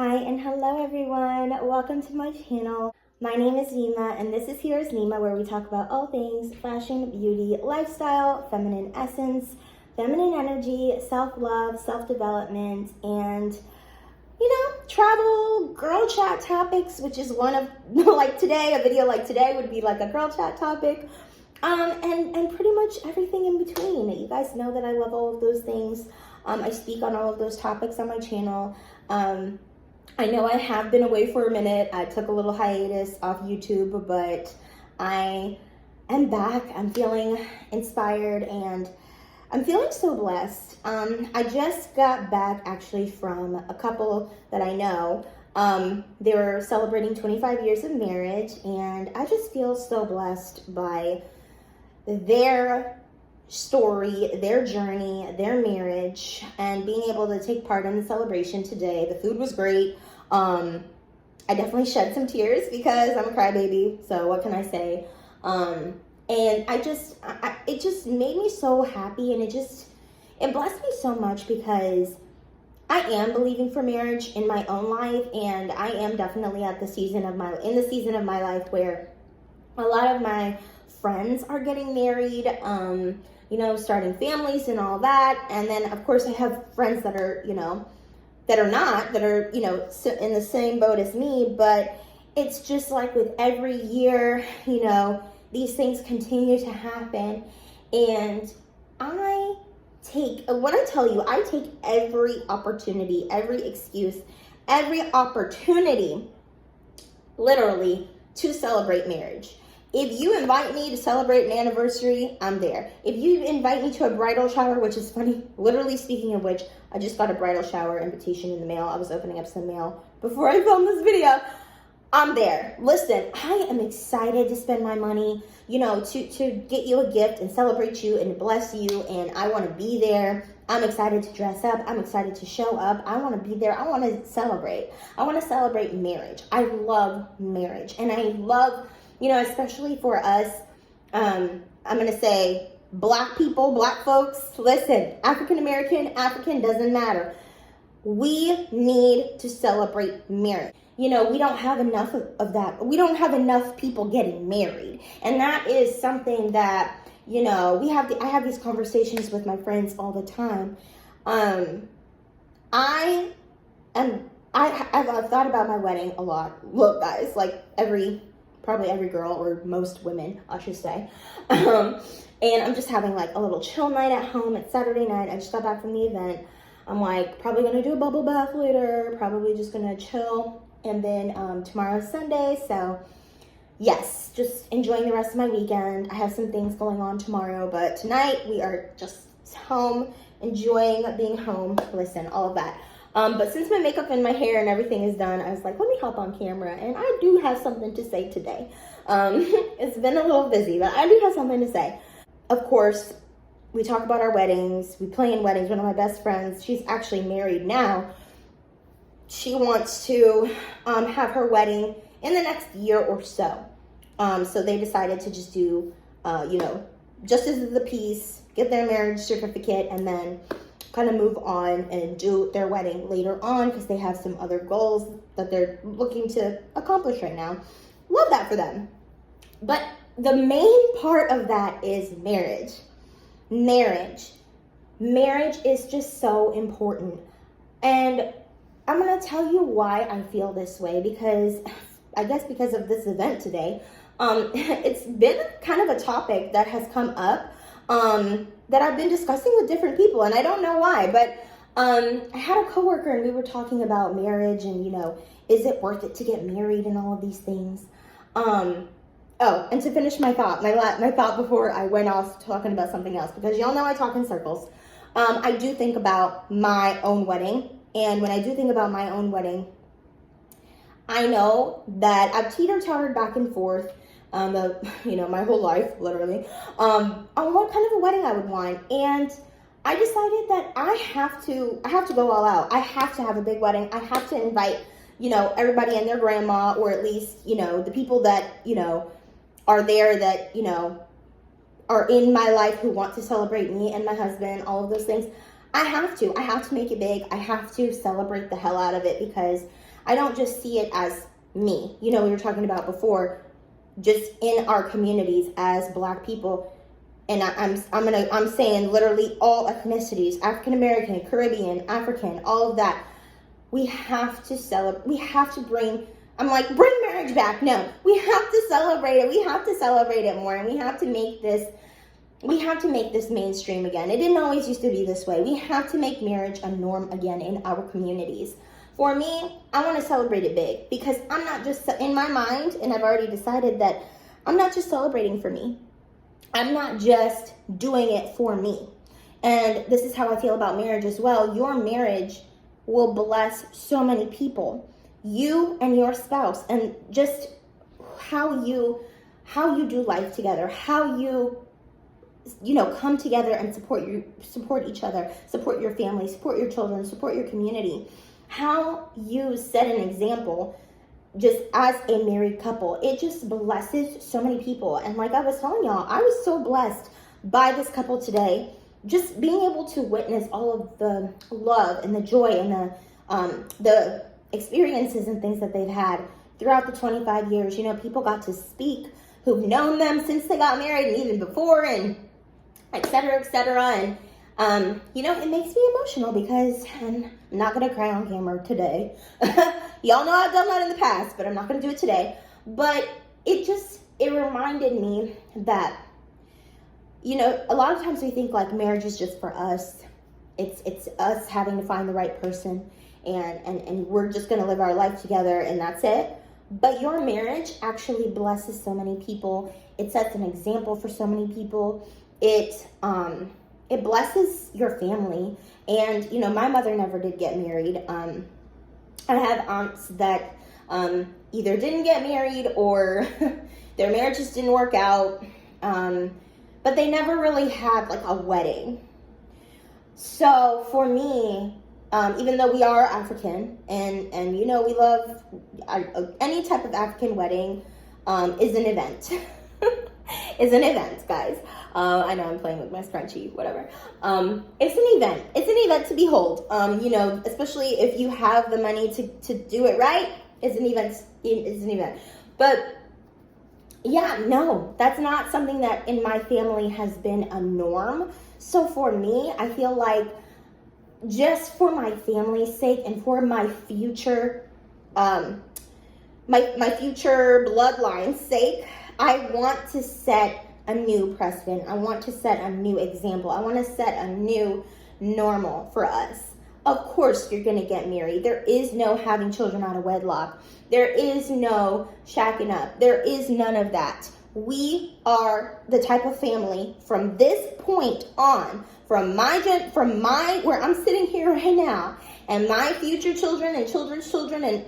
Hi and hello everyone, welcome to my channel. My name is Nima and this is Here is Nima, where we talk about all things fashion, beauty, lifestyle, feminine essence, feminine energy, self-love, self-development, and travel, girl chat topics, which is one of like today, a video like today would be like a girl chat topic. And pretty much everything in between. You guys know that I love all of those things. I speak on all of those topics on my channel. I know I have been away for a minute. I took a little hiatus off YouTube, but I am back. I'm feeling inspired and I'm feeling so blessed. I just got back actually from a couple that I know. They were celebrating 25 years of marriage, and I just feel so blessed by their story, their journey, their marriage, and being able to take part in the celebration today. The food was great. I definitely shed some tears because I'm a crybaby, so what can I say? And it just made me so happy, and it blessed me so much because I am believing for marriage in my own life, and I am definitely in the season of my life where a lot of my friends are getting married, starting families and all that. And then of course I have friends that are, that are in the same boat as me. But it's just like with every year, these things continue to happen. And I take every opportunity, every excuse, every opportunity, literally, to celebrate marriage. If you invite me to celebrate an anniversary, I'm there. If you invite me to a bridal shower, which is funny, literally speaking of which, I just got a bridal shower invitation in the mail. I was opening up some mail before I filmed this video. I'm there. Listen, I am excited to spend my money, to get you a gift and celebrate you and bless you. And I want to be there. I'm excited to dress up. I'm excited to show up. I want to be there. I want to celebrate. I want to celebrate marriage. I love marriage. And I love, especially for us, I'm going to say Black people, Black folks, listen, African, doesn't matter. We need to celebrate marriage. We don't have enough of that. We don't have enough people getting married. And that is something that, I have these conversations with my friends all the time. I've thought about my wedding a lot. Look, guys, like probably every girl, or most women, I should say. And I'm just having like a little chill night at home. It's Saturday night. I just got back from the event. I'm like, probably gonna do a bubble bath later, probably just gonna chill. And then tomorrow's Sunday, so yes, just enjoying the rest of my weekend. I have some things going on tomorrow, but tonight we are just home, enjoying being home. Listen, all of that. But since my makeup and my hair and everything is done, I was like, let me hop on camera, and I do have something to say today. It's been a little busy, but I do have something to say. Of course, we talk about our weddings. We plan weddings. One of my best friends, she's actually married now. She wants to have her wedding in the next year or so. So they decided to just do, justice of the peace, get their marriage certificate, and then kind of move on and do their wedding later on because they have some other goals that they're looking to accomplish right now. Love that for them. But the main part of that is marriage. Marriage is just so important. And I'm going to tell you why I feel this way, because of this event today. It's been kind of a topic that has come up that I've been discussing with different people, and I don't know why, but I had a coworker and we were talking about marriage and, is it worth it to get married and all of these things. And to finish my thought, my thought before I went off talking about something else, because y'all know I talk in circles. I do think about my own wedding, and when I do think about my own wedding, I know that I've teeter-tottered back and forth, my whole life, literally, on what kind of a wedding I would want. And I decided that I have to go all out. I have to have a big wedding. I have to invite, everybody and their grandma, or at least, the people that, are there that, are in my life who want to celebrate me and my husband, all of those things. I have to make it big. I have to celebrate the hell out of it because I don't just see it as me. You know, we were talking about before, just in our communities as Black people. And I'm saying literally all ethnicities, African American, Caribbean, African, all of that. We have to celebrate. We have to bring marriage back. No, we have to celebrate it. We have to celebrate it more, and we have to make this mainstream again. It didn't always used to be this way. We have to make marriage a norm again in our communities. For me, I want to celebrate it big, because I'm not just, in my mind, and I've already decided that I'm not just celebrating for me. I'm not just doing it for me. And this is how I feel about marriage as well. Your marriage will bless so many people. You and your spouse, and just how you do life together, how you come together and support each other, support your family, support your children, support your community. How you set an example just as a married couple, it just blesses so many people. And like I was telling y'all, I was so blessed by this couple today, just being able to witness all of the love and the joy and the experiences and things that they've had throughout the 25 years. You know, people got to speak who've known them since they got married and even before, and et cetera, et cetera. And, it makes me emotional, because I'm not going to cry on camera today. Y'all know I've done that in the past, but I'm not going to do it today. But it reminded me that, a lot of times we think like marriage is just for us. It's us having to find the right person, and we're just going to live our life together, and that's it. But your marriage actually blesses so many people. It sets an example for so many people. It blesses your family. And, my mother never did get married. I have aunts that either didn't get married, or their marriages didn't work out. But they never really had like a wedding. So for me, even though we are African, and we love any type of African wedding, is an event. Is an event, guys. I know I'm playing with my scrunchie, whatever. It's an event. It's an event to behold. Especially if you have the money to do it right. It's an event. It's an event. But yeah, no, that's not something that in my family has been a norm. So for me, I feel like, just for my family's sake and for my future, my future bloodline's sake, I want to set a new precedent. I want to set a new example. I want to set a new normal for us. Of course, you're going to get married. There is no having children out of wedlock. There is no shacking up. There is none of that. We are the type of family from this point on, from where I'm sitting here right now, and my future children and children's children, and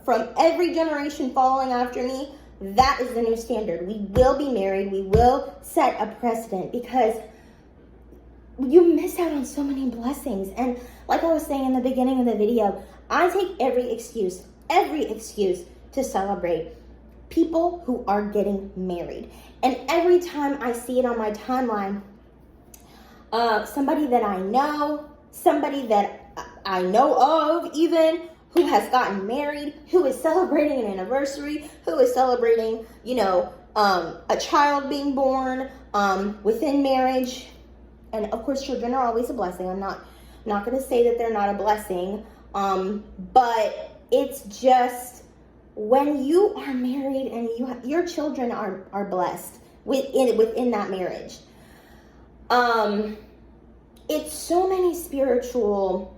from every generation following after me, that is the new standard. We will be married. We will set a precedent, because you miss out on so many blessings. And like I was saying in the beginning of the video, I take every excuse to celebrate people who are getting married. And every time I see it on my timeline, somebody that I know of even, who has gotten married, who is celebrating an anniversary, who is celebrating, a child being born within marriage. And of course, children are always a blessing. I'm not going to say that they're not a blessing. But it's just, when you are married and your children are blessed within that marriage. It's so many spiritual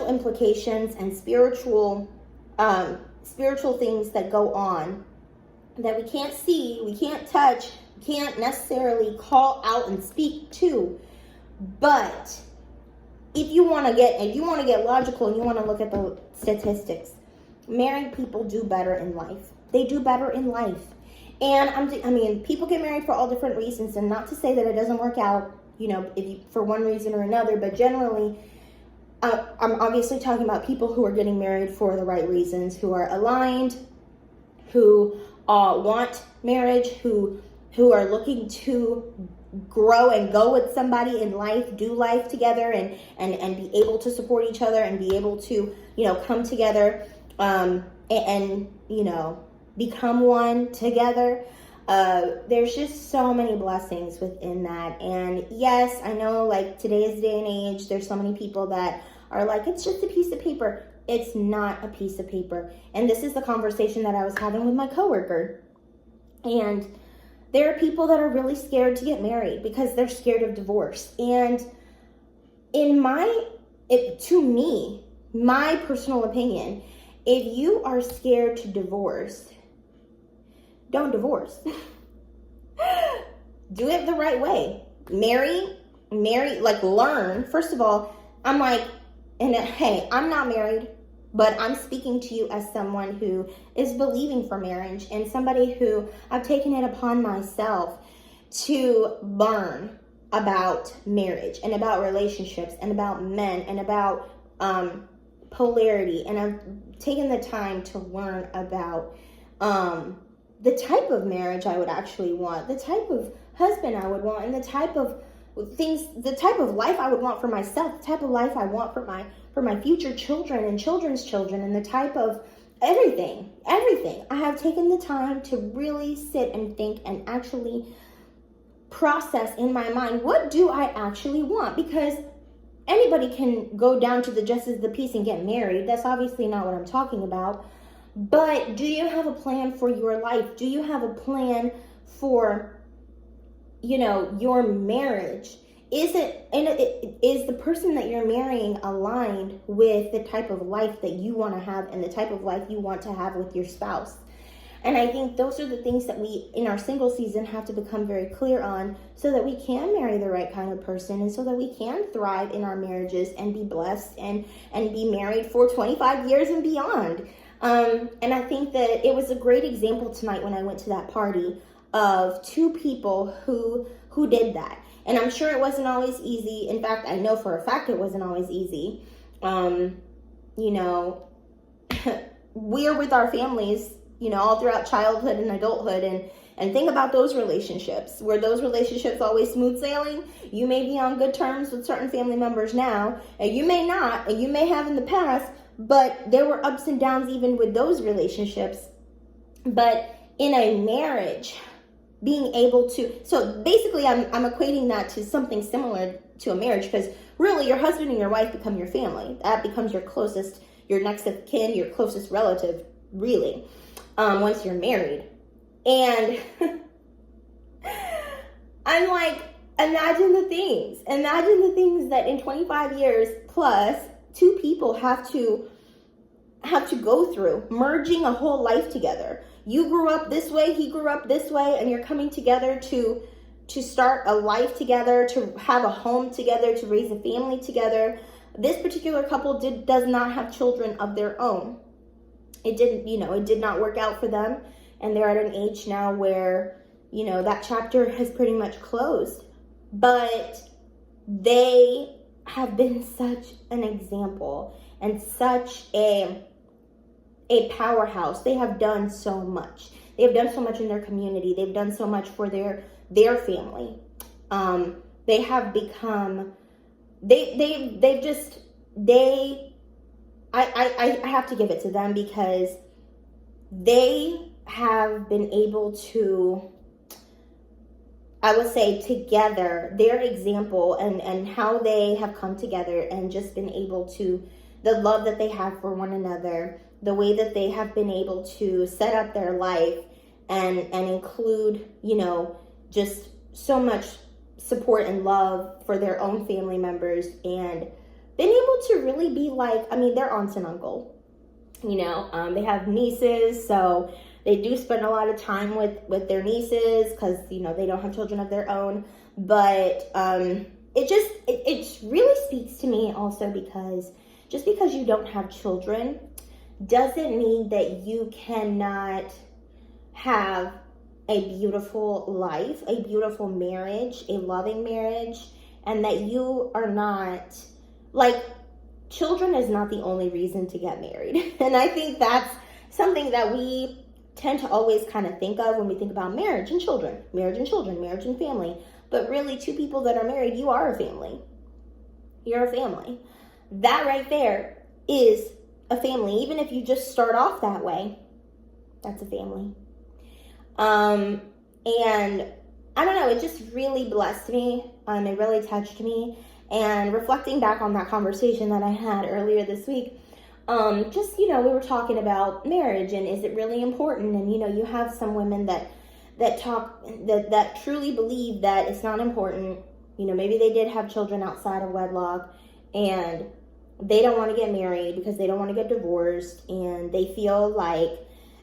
implications and spiritual things that go on that we can't see, we can't touch, we can't necessarily call out and speak to. But if you want to get logical and you want to look at the statistics, married people do better in life. They do better in life. And people get married for all different reasons, and not to say that it doesn't work out, for one reason or another, but generally, I'm obviously talking about people who are getting married for the right reasons, who are aligned, who want marriage, who are looking to grow and go with somebody in life, do life together, and be able to support each other and be able to, come together, and become one together. There's just so many blessings within that. And yes, I know, like, today's day and age, there's so many people that are like, it's just a piece of paper. It's not a piece of paper. And this is the conversation that I was having with my coworker. And there are people that are really scared to get married because they're scared of divorce. And to me, my personal opinion, if you are scared to divorce, don't divorce. Do it the right way. Marry, like, learn. First of all, I'm like, hey, I'm not married, but I'm speaking to you as someone who is believing for marriage and somebody who I've taken it upon myself to learn about marriage and about relationships and about men and about polarity. And I've taken the time to learn about the type of marriage I would actually want, the type of husband I would want, and the type of life I would want for myself, the type of life I want for my future children and children's children, and the type of everything. I have taken the time to really sit and think and actually process in my mind, what do I actually want? Because anybody can go down to the justice of the peace and get married. That's obviously not what I'm talking about. But do you have a plan for your life? Do you have a plan for, your marriage? Is the person that you're marrying aligned with the type of life that you want to have and the type of life you want to have with your spouse? And I think those are the things that we, in our single season, have to become very clear on so that we can marry the right kind of person and so that we can thrive in our marriages and be blessed and be married for 25 years and beyond. And I think that it was a great example tonight when I went to that party of two people who did that. And I'm sure it wasn't always easy. In fact, I know for a fact it wasn't always easy. We're with our families, all throughout childhood and adulthood, and think about those relationships. Were those relationships always smooth sailing? You may be on good terms with certain family members now, and you may not, and you may have in the past, but there were ups and downs even with those relationships. But in a marriage, being able to, so basically I'm equating that to something similar to a marriage, because really your husband and your wife become your family. That becomes your closest, your next of kin, your closest relative, really, once you're married. And I'm like, imagine the things that in 25 years plus, two people have to go through, merging a whole life together. You grew up this way, he grew up this way, and you're coming together to start a life together, to have a home together, to raise a family together. This particular couple does not have children of their own. It did not work out for them, and they're at an age now where, that chapter has pretty much closed. But they have been such an example and such a powerhouse. They have done so much. They have done so much in their community. They've done so much for their family. They have become, I have to give it to them, because they have been able to, I would say, together, their example and how they have come together and just been able to, the love that they have for one another, the way that they have been able to set up their life and include, just so much support and love for their own family members, and been able to really be like, their aunts and uncle, they have nieces, so they do spend a lot of time with their nieces because, they don't have children of their own. But it really speaks to me also, because just because you don't have children doesn't mean that you cannot have a beautiful life, a beautiful marriage, a loving marriage, and that you are not, like, children is not the only reason to get married. And I think that's something that we tend to always kind of think of when we think about marriage and children, marriage and family. But really, two people that are married, you are a family. You're a family. That right there is a family. Even if you just start off that way, that's a family. And I don't know, it just really blessed me. It really touched me. And reflecting back on that conversation that I had earlier this week, just, we were talking about marriage and is it really important? And, you have some women that truly believe that it's not important. Maybe they did have children outside of wedlock and they don't want to get married because they don't want to get divorced, and they feel like,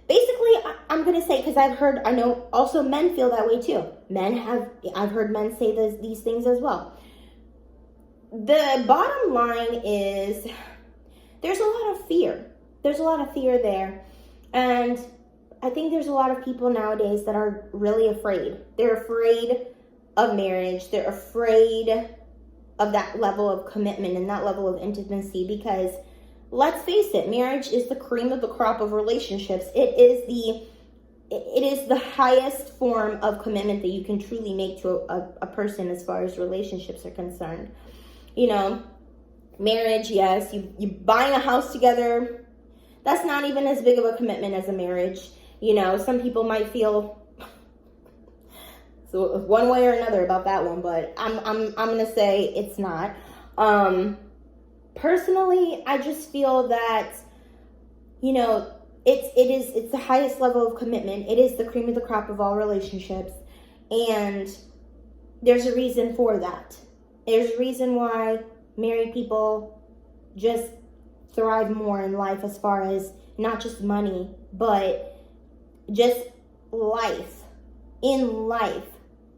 basically, I'm going to say, because I know also men feel that way too. I've heard men say these things as well. The bottom line is there's a lot of fear. There's a lot of fear there. And I think there's a lot of people nowadays that are really afraid. They're afraid of marriage. They're afraid of that level of commitment and that level of intimacy, because let's face it, marriage is the cream of the crop of relationships. It is the highest form of commitment that you can truly make to a person as far as relationships are concerned. Marriage, yes, you buying a house together, that's not even as big of a commitment as a marriage. Some people might feel so one way or another about that one, but I'm gonna say it's not. Personally, I just feel that, it's the highest level of commitment. It is the cream of the crop of all relationships, and there's a reason for that. There's a reason why married people just thrive more in life, as far as not just money, but just life. In life,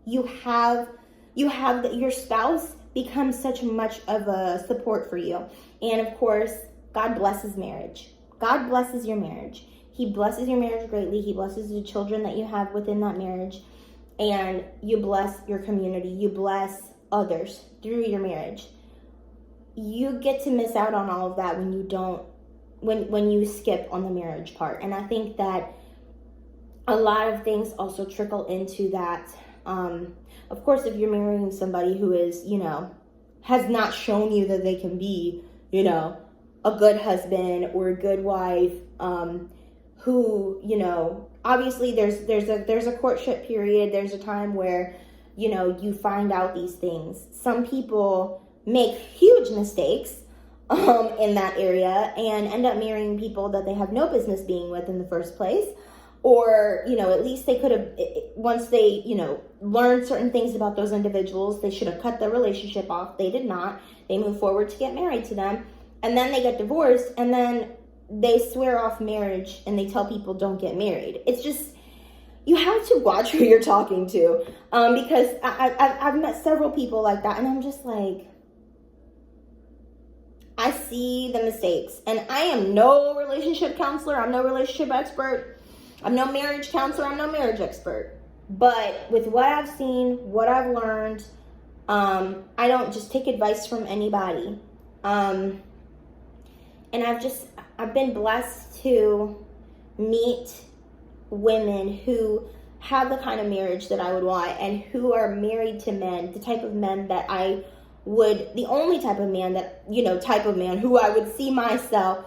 your spouse becomes such much of a support for you. And of course, God blesses marriage. God blesses your marriage. He blesses your marriage greatly. He blesses the children that you have within that marriage. And you bless your community. You bless others through your marriage. You get to miss out on all of that when you skip on the marriage part. And I think that a lot of things also trickle into that. Of course, if you're marrying somebody who is, has not shown you that they can be, a good husband or a good wife, who, obviously there's a courtship period. There's a time where, you find out these things. Some people make huge mistakes, in that area and end up marrying people that they have no business being with in the first place. Or, at least they could have, once they, learned certain things about those individuals, they should have cut the relationship off. They did not. They moved forward to get married to them. And then they get divorced. And then they swear off marriage and they tell people don't get married. It's just, you have to watch who you're talking to. Because I've met several people like that. And I'm just like, I see the mistakes. And I am no relationship counselor. I'm no relationship expert. I'm no marriage counselor, I'm no marriage expert. But with what I've seen, what I've learned, I don't just take advice from anybody. And I've been blessed to meet women who have the kind of marriage that I would want and who are married to men, the type of men that the only type of man that, type of man who I would see myself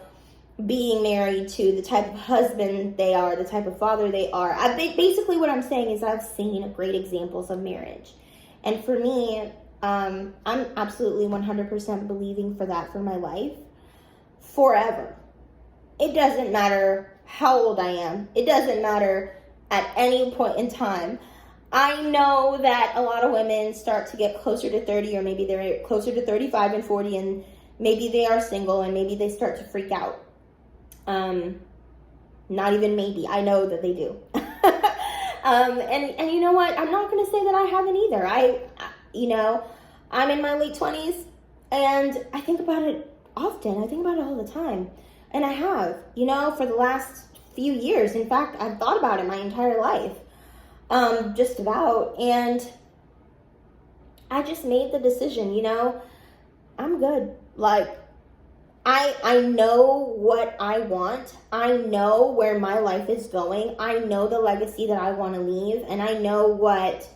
being married to, the type of husband they are, the type of father they are. Basically what I'm saying is I've seen great examples of marriage. And for me, I'm absolutely 100% believing for that for my life forever. It doesn't matter how old I am. It doesn't matter at any point in time. I know that a lot of women start to get closer to 30, or maybe they're closer to 35 and 40, and maybe they are single and maybe they start to freak out. Not even maybe. I know that they do. And you know what? I'm not going to say that I haven't either. I'm in my late 20s and I think about it often. I think about it all the time. And I have, for the last few years. In fact, I've thought about it my entire life. Just about. And I just made the decision, I'm good. Like, I know what I want. I know where my life is going. I know the legacy that I want to leave. And I know what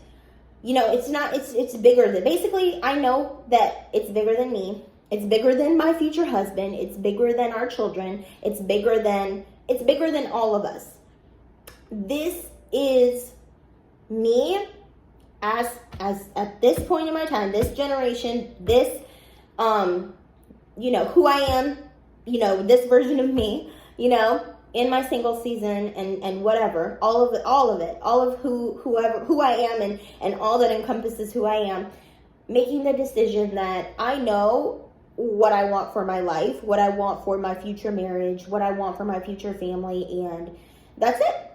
it's bigger than, basically, I know that it's bigger than me. It's bigger than my future husband. It's bigger than our children. It's bigger than all of us. This is me as at this point in my time, this generation, this, who I am, this version of me, in my single season and whatever, all of who I am and all that encompasses who I am, making the decision that I know what I want for my life, what I want for my future marriage, what I want for my future family, and that's it.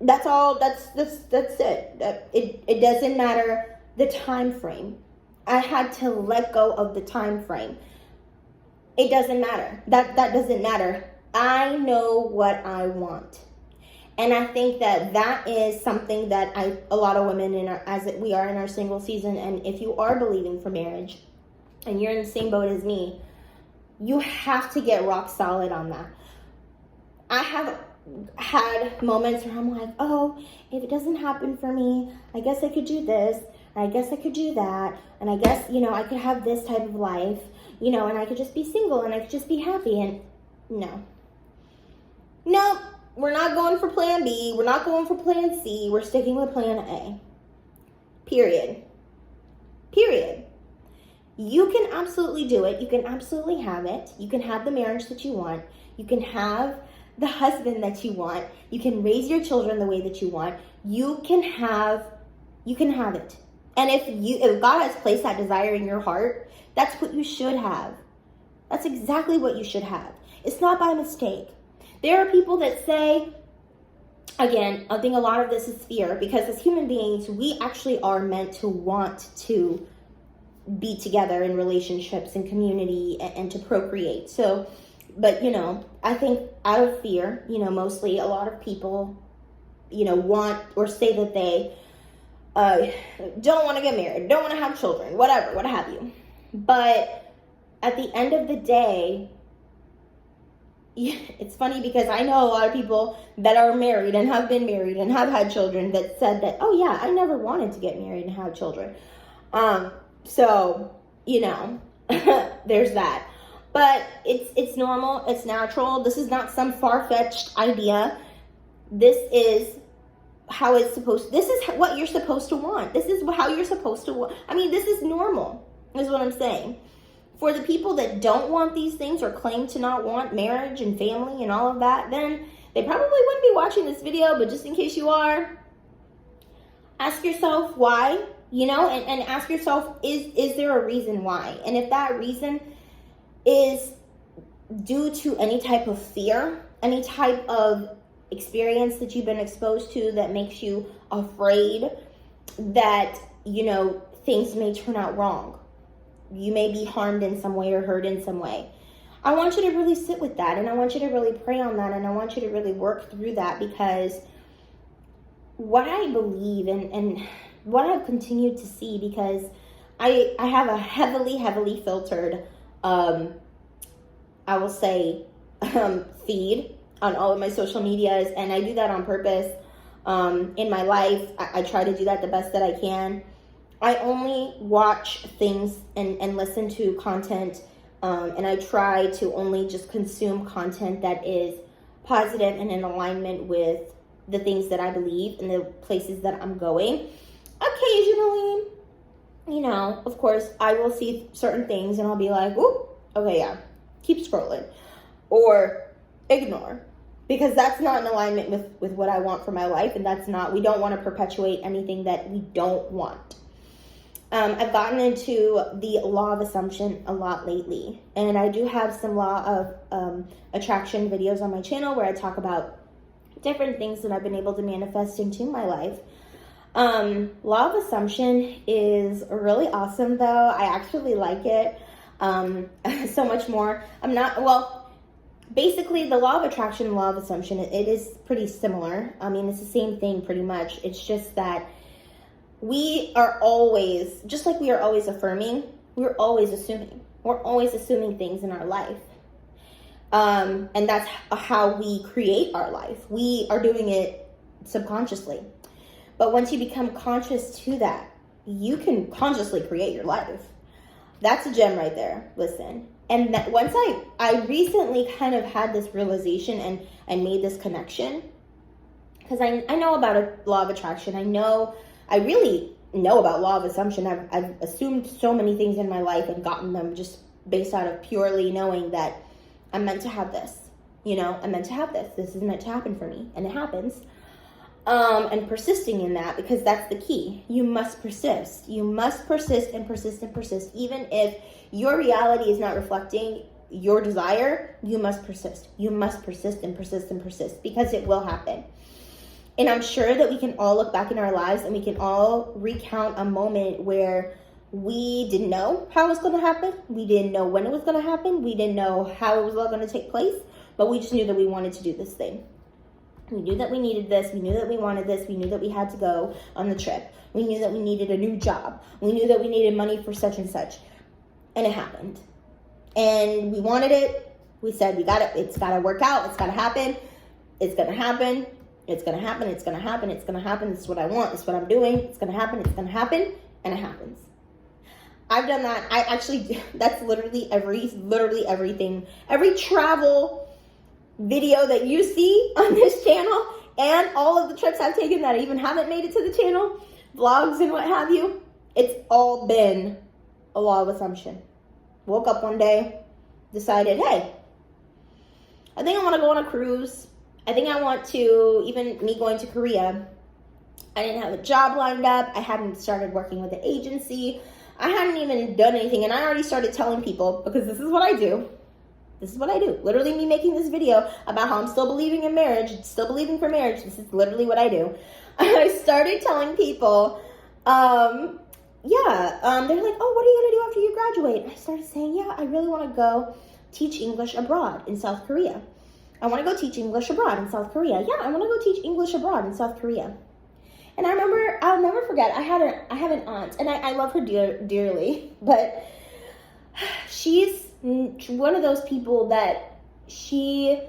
That's all. That's it. It doesn't matter the time frame. I had to let go of the time frame. It doesn't matter. That doesn't matter. I know what I want. And I think that is something that a lot of women we are in our single season, and if you are believing for marriage and you're in the same boat as me, you have to get rock solid on that. I have had moments where I'm like, oh, if it doesn't happen for me, I guess I could do this, I guess I could do that, and I guess, I could have this type of life, and I could just be single and I could just be happy. And no, we're not going for plan B. We're not going for plan C. We're sticking with plan A. Period. You can absolutely do it. You can absolutely have it. You can have the marriage that you want. You can have the husband that you want. You can raise your children the way that you want. You can have it. And if God has placed that desire in your heart, that's what you should have. That's exactly what you should have. It's not by mistake. There are people that say, again, I think a lot of this is fear, because as human beings, we actually are meant to want to be together in relationships and community and to procreate. So, but, I think out of fear, mostly a lot of people, want or say that they don't want to get married, don't want to have children, whatever, what have you. But at the end of the day, it's funny because I know a lot of people that are married and have been married and have had children that said that, oh yeah, I never wanted to get married and have children. So, there's that. But it's normal, it's natural. This is not some far-fetched idea. This is how this is what you're supposed to want. This is how you're supposed to want. This is normal, is what I'm saying. For the people that don't want these things or claim to not want marriage and family and all of that, then they probably wouldn't be watching this video. But just in case you are, ask yourself why, and ask yourself, is there a reason why? And if that reason is due to any type of fear, any type of experience that you've been exposed to that makes you afraid that, things may turn out wrong, you may be harmed in some way or hurt in some way, I want you to really sit with that, and I want you to really pray on that, and I want you to really work through that, because what I believe and what I've continued to see, because I have a heavily filtered, I will say, feed on all of my social medias, and I do that on purpose. In my life, I try to do that the best that I can. I only watch things and listen to content, and I try to only just consume content that is positive and in alignment with the things that I believe and the places that I'm going. Occasionally, of course, I will see certain things and I'll be like, ooh, okay, yeah, keep scrolling, or ignore, because that's not in alignment with what I want for my life, and we don't want to perpetuate anything that we don't want. I've gotten into the law of assumption a lot lately, and I do have some law of attraction videos on my channel where I talk about different things that I've been able to manifest into my life. Law of assumption is really awesome, though. I actually like it so much more. Basically, the law of attraction and law of assumption, it is pretty similar. It's the same thing pretty much. It's just that we are always, just like we are always affirming, we're always assuming. We're always assuming things in our life. And that's how we create our life. We are doing it subconsciously. But once you become conscious to that, you can consciously create your life. That's a gem right there. Listen. And that once I recently kind of had this realization and made this connection, because I know about a law of attraction. I really know about law of assumption. I've assumed so many things in my life and gotten them just based out of purely knowing that I'm meant to have this. I'm meant to have this. This is meant to happen for me. And it happens. And persisting in that, because that's the key. You must persist. You must persist and persist and persist. Even if your reality is not reflecting your desire, you must persist. You must persist and persist and persist, because it will happen. And I'm sure that we can all look back in our lives and we can all recount a moment where we didn't know how it was going to happen. We didn't know when it was going to happen. We didn't know how it was all going to take place, but we just knew that we wanted to do this thing. We knew that we needed this. We knew that we wanted this. We knew that we had to go on the trip. We knew that we needed a new job. We knew that we needed money for such and such. And it happened. And we wanted it. We said, we got it. It's got to work out. It's got to happen. It's going to happen. It's going to happen. It's going to happen. It's going to happen. This is what I want. This is what I'm doing. It's going to happen. It's going to happen. And it happens. I've done that. That's literally everything. Every travel video that you see on this channel, and all of the trips I've taken that I even haven't made it to the channel, vlogs and what have you, it's all been a law of assumption. Woke up one day, decided, hey, I think I want to go on a cruise. I think I want to, even me going to Korea, I didn't have a job lined up. I hadn't started working with the agency. I hadn't even done anything, and I already started telling people, because this is what I do. This is what I do. Literally me making this video about how I'm still believing in marriage, still believing for marriage. This is literally what I do. I started telling people, they're like, oh, what are you going to do after you graduate? And I started saying, I really want to go teach English abroad in South Korea. I want to go teach English abroad in South Korea. Yeah, I want to go teach English abroad in South Korea. And I remember, I'll never forget, I have an aunt, and I love her dearly, but she's one of those people that she's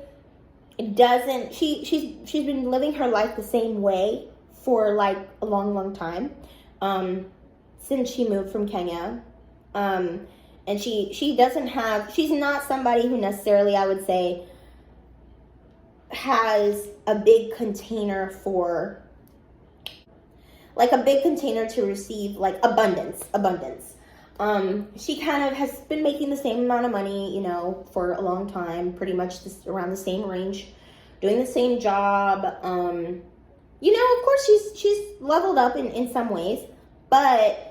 been living her life the same way for like a long time, since she moved from Kenya. And she's not somebody who necessarily, I would say, has a big container to receive like abundance. She kind of has been making the same amount of money, for a long time, pretty much around the same range, doing the same job. Of course she's leveled up in some ways, but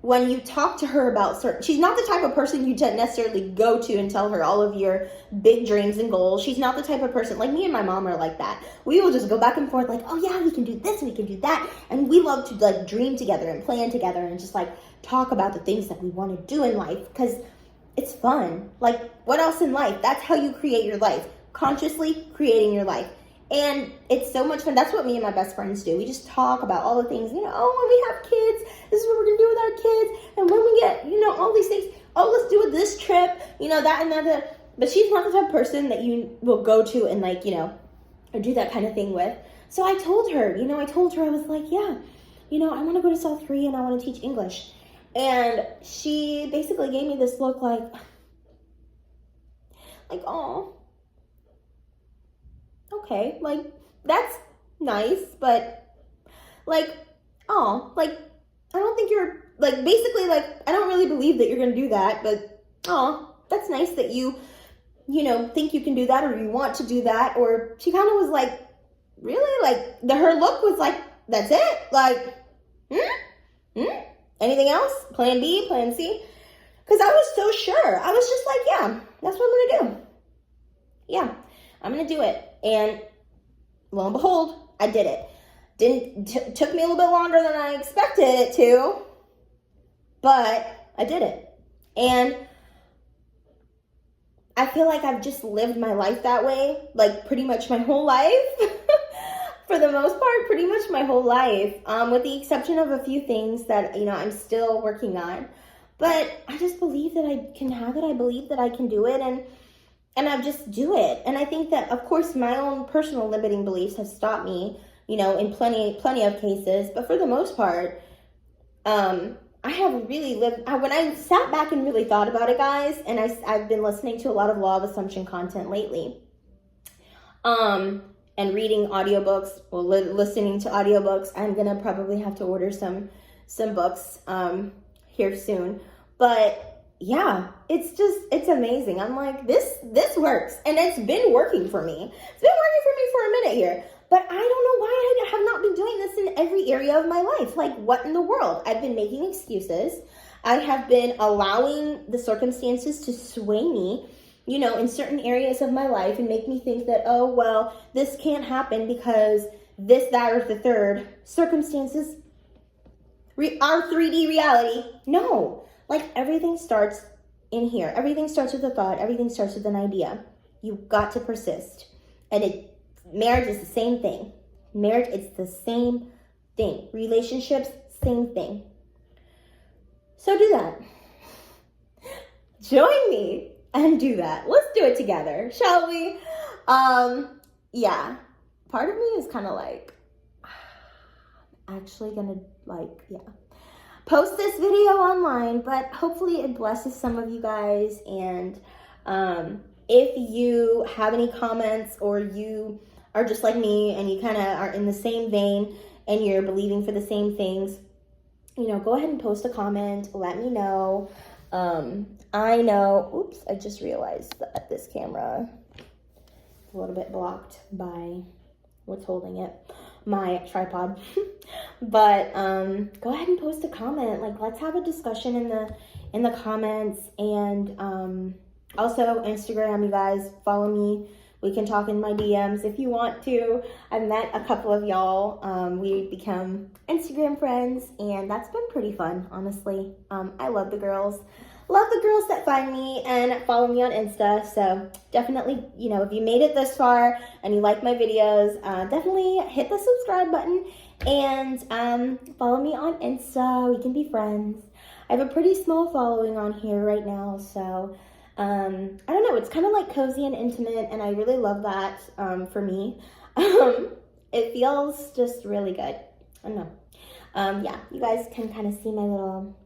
when you talk to her about she's not the type of person you necessarily go to and tell her all of your big dreams and goals. She's not the type of person, like me and my mom are like that. We will just go back and forth like, oh yeah, we can do this, we can do that. And we love to like dream together and plan together and just like talk about the things that we want to do in life, because it's fun. Like, what else in life? That's how you create your life. Consciously creating your life. And it's so much fun. That's what me and my best friends do. We just talk about all the things, when we have kids, this is what we're going to do with our kids. And when we get, all these things, let's do this trip, that and that. But she's not the type of person that you will go to and like, or do that kind of thing with. So I told her, I was like, yeah, I want to go to South Korea and I want to teach English. And she basically gave me this look like, oh, okay, like, that's nice, but, like, oh, like, I don't think you're, like, basically, like, I don't really believe that you're going to do that, but, oh, that's nice that you think you can do that, or you want to do that. Or she kind of was like, really? Like, her look was like, that's it? Like, anything else? Plan B, plan C? Because I was so sure. I was just like, yeah, that's what I'm going to do. Yeah, I'm going to do it. And lo and behold, I did it. Took me a little bit longer than I expected it to, but I did it. And I feel like I've just lived my life that way, like pretty much my whole life. For the most part, pretty much my whole life, with the exception of a few things that, I'm still working on. But I just believe that I can have it. I believe that I can do it, and I just do it. And I think that, of course, my own personal limiting beliefs have stopped me, in plenty of cases. But for the most part, I have really lived, when I sat back and really thought about it, guys, and I've been listening to a lot of law of assumption content lately, and reading audiobooks, or listening to audiobooks. I'm gonna probably have to order some books here soon. But yeah, it's amazing. I'm like, this works, and it's been working for me. It's been working for me for a minute here. But I don't know why I have not been doing this in every area of my life. Like, what in the world? I've been making excuses. I have been allowing the circumstances to sway me, you know, in certain areas of my life and make me think that, oh, well, this can't happen because this, that, or the third. Circumstances are 3D reality. No, like, everything starts in here. Everything starts with a thought. Everything starts with an idea. You've got to persist. And marriage is the same thing. Marriage, it's the same thing. Relationships, same thing. So do that. Join me and do that. Let's do it together, shall we? Yeah. Part of me is kind of like, actually gonna, like, yeah, post this video online, but hopefully it blesses some of you guys. And if you have any comments, or you are just like me and you kind of are in the same vein and you're believing for the same things, you know, go ahead and post a comment. Let me know. I know, oops, I just realized that this camera is a little bit blocked by what's holding it, my tripod. But go ahead and post a comment. Like, let's have a discussion in the comments. And also Instagram, you guys, follow me. We can talk in my DMs if you want to. I've met a couple of y'all. We become Instagram friends, and that's been pretty fun, honestly. I love the girls. Love the girls that find me and follow me on Insta. So definitely, you know, if you made it this far and you like my videos, definitely hit the subscribe button and follow me on Insta. We can be friends. I have a pretty small following on here right now, so I don't know, it's kind of like cozy and intimate, and I really love that for me. It feels just really good. I don't know. Yeah, you guys can kind of see my little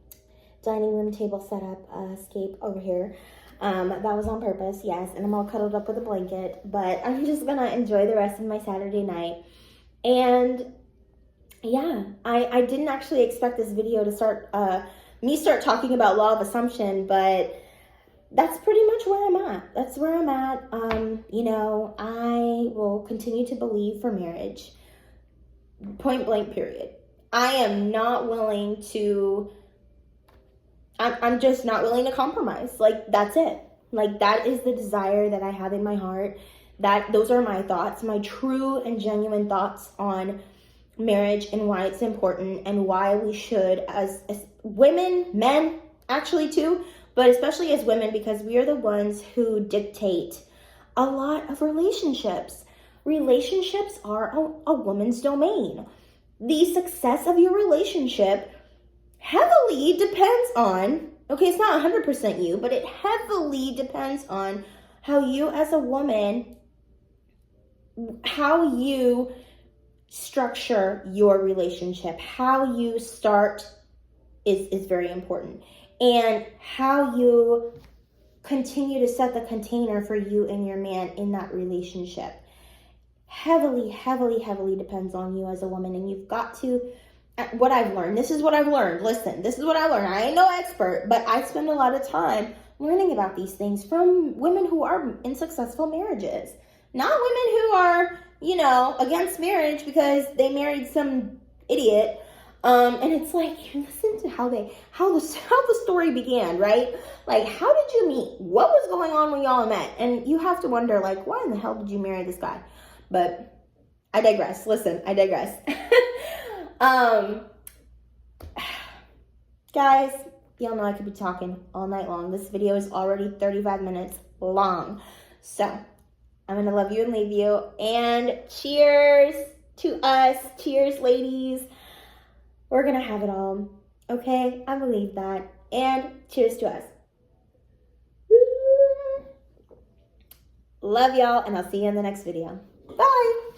dining room table setup scape over here. That was on purpose, yes, and I'm all cuddled up with a blanket, but I'm just gonna enjoy the rest of my Saturday night. And yeah, I didn't actually expect this video to start talking about law of assumption, but that's pretty much where I'm at. That's where I'm at. You know, I will continue to believe for marriage. Point blank, period. I am not willing to, I'm just not willing to compromise. Like, that's it. Like, that is the desire that I have in my heart. Those are my thoughts, my true and genuine thoughts on marriage and why it's important and why we should, as women, men, actually too, but especially as women, because we are the ones who dictate a lot of relationships. Relationships are a woman's domain. The success of your relationship heavily depends on, okay, it's not 100% you, but it heavily depends on how you as a woman, how you structure your relationship, how you start is very important. And how you continue to set the container for you and your man in that relationship heavily, heavily, heavily depends on you as a woman. And you've got to, what I've learned, this is what I've learned. Listen, this is what I learned. I ain't no expert, but I spend a lot of time learning about these things from women who are in successful marriages. Not women who are, you know, against marriage because they married some idiot. And it's like, listen to how the story began, right? Like, how did you meet? What was going on when y'all met? And you have to wonder, like, why in the hell did you marry this guy? But I digress. Listen, I digress. Guys, y'all know I could be talking all night long. This video is already 35 minutes long. So I'm going to love you and leave you. And cheers to us. Cheers, ladies. We're going to have it all. Okay? I believe that. And cheers to us. Love y'all, and I'll see you in the next video. Bye!